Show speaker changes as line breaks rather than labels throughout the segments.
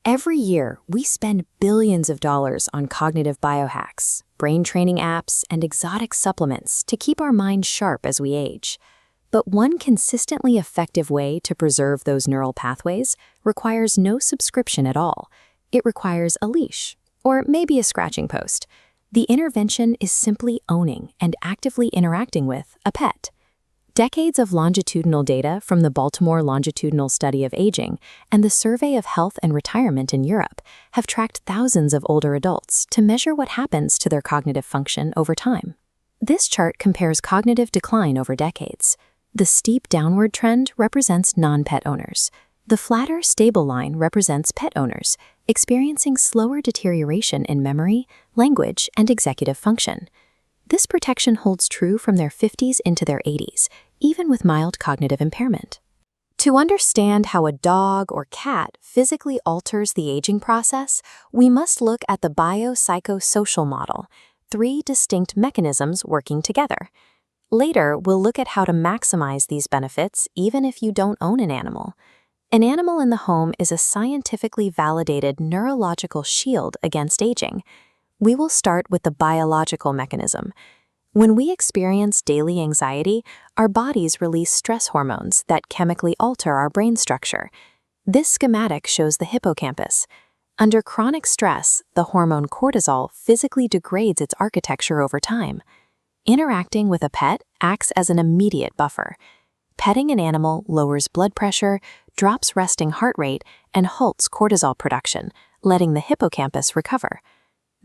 Every year, we spend billions of dollars on cognitive biohacks, brain training apps, and exotic supplements to keep our minds sharp as we age. But one consistently effective way to preserve those neural pathways requires no subscription at all. It requires a leash, or maybe a scratching post. The intervention is simply owning and actively interacting with a pet. Decades of longitudinal data from the Baltimore Longitudinal Study of Aging and the Survey of Health and Retirement in Europe have tracked thousands of older adults to measure what happens to their cognitive function over time. This chart compares cognitive decline over decades. The steep downward trend represents non-pet owners. The flatter, stable line represents pet owners, experiencing slower deterioration in memory, language, and executive function. This protection holds true from their 50s into their 80s, even with mild cognitive impairment. To understand how a dog or cat physically alters the aging process, we must look at the biopsychosocial model, 3 distinct mechanisms working together. Later, we'll look at how to maximize these benefits even if you don't own an animal. An animal in the home is a scientifically validated neurological shield against aging. We will start with the biological mechanism. When we experience daily anxiety, our bodies release stress hormones that chemically alter our brain structure. This schematic shows the hippocampus. Under chronic stress, the hormone cortisol physically degrades its architecture over time. Interacting with a pet acts as an immediate buffer. Petting an animal lowers blood pressure, drops resting heart rate, and halts cortisol production, letting the hippocampus recover.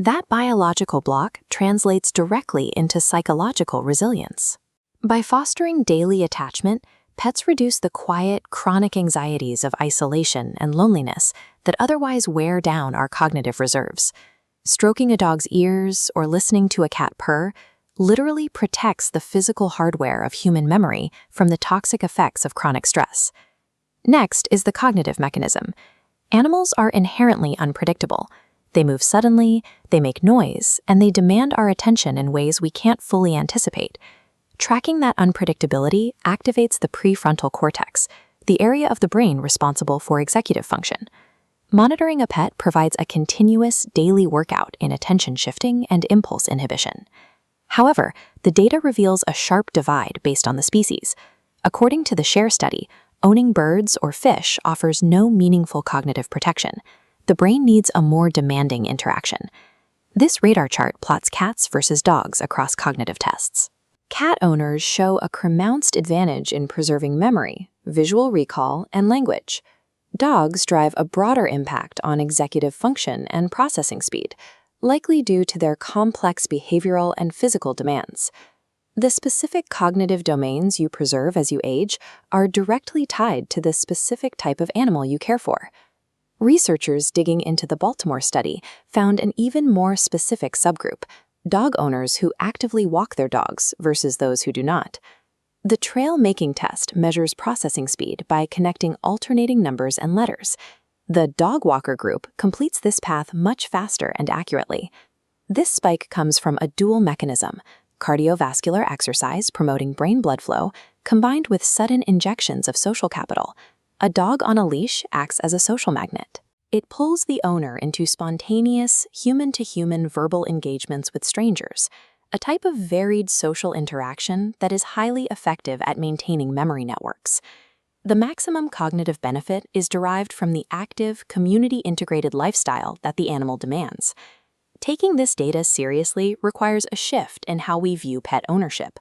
That biological block translates directly into psychological resilience. By fostering daily attachment, pets reduce the quiet, chronic anxieties of isolation and loneliness that otherwise wear down our cognitive reserves. Stroking a dog's ears or listening to a cat purr literally protects the physical hardware of human memory from the toxic effects of chronic stress. Next is the cognitive mechanism. Animals are inherently unpredictable. They move suddenly, they make noise, and they demand our attention in ways we can't fully anticipate. Tracking that unpredictability activates the prefrontal cortex, the area of the brain responsible for executive function. Monitoring a pet provides a continuous daily workout in attention shifting and impulse inhibition. However, the data reveals a sharp divide based on the species. According to the SHARE study, owning birds or fish offers no meaningful cognitive protection. The brain needs a more demanding interaction. This radar chart plots cats versus dogs across cognitive tests. Cat owners show a pronounced advantage in preserving memory, visual recall, and language. Dogs drive a broader impact on executive function and processing speed, likely due to their complex behavioral and physical demands. The specific cognitive domains you preserve as you age are directly tied to the specific type of animal you care for. Researchers digging into the Baltimore study found an even more specific subgroup, dog owners who actively walk their dogs versus those who do not. The trail making test measures processing speed by connecting alternating numbers and letters. The dog walker group completes this path much faster and accurately. This spike comes from a dual mechanism: cardiovascular exercise promoting brain blood flow, combined with sudden injections of social capital. A dog on a leash acts as a social magnet. It pulls the owner into spontaneous, human-to-human verbal engagements with strangers, a type of varied social interaction that is highly effective at maintaining memory networks. The maximum cognitive benefit is derived from the active, community-integrated lifestyle that the animal demands. Taking this data seriously requires a shift in how we view pet ownership.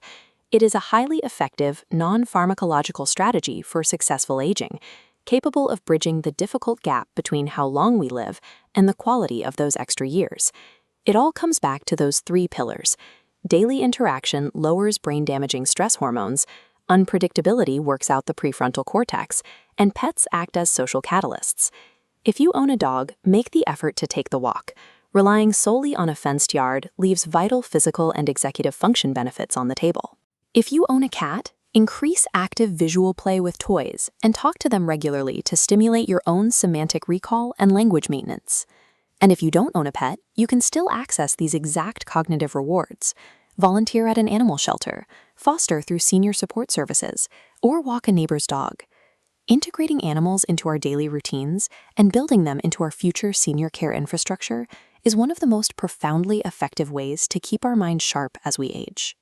It is a highly effective, non-pharmacological strategy for successful aging, capable of bridging the difficult gap between how long we live and the quality of those extra years. It all comes back to those 3 pillars. Daily interaction lowers brain-damaging stress hormones, unpredictability works out the prefrontal cortex, and pets act as social catalysts. If you own a dog, make the effort to take the walk. Relying solely on a fenced yard leaves vital physical and executive function benefits on the table. If you own a cat, increase active visual play with toys and talk to them regularly to stimulate your own semantic recall and language maintenance. And if you don't own a pet, you can still access these exact cognitive rewards. Volunteer at an animal shelter, foster through senior support services, or walk a neighbor's dog. Integrating animals into our daily routines and building them into our future senior care infrastructure is one of the most profoundly effective ways to keep our minds sharp as we age.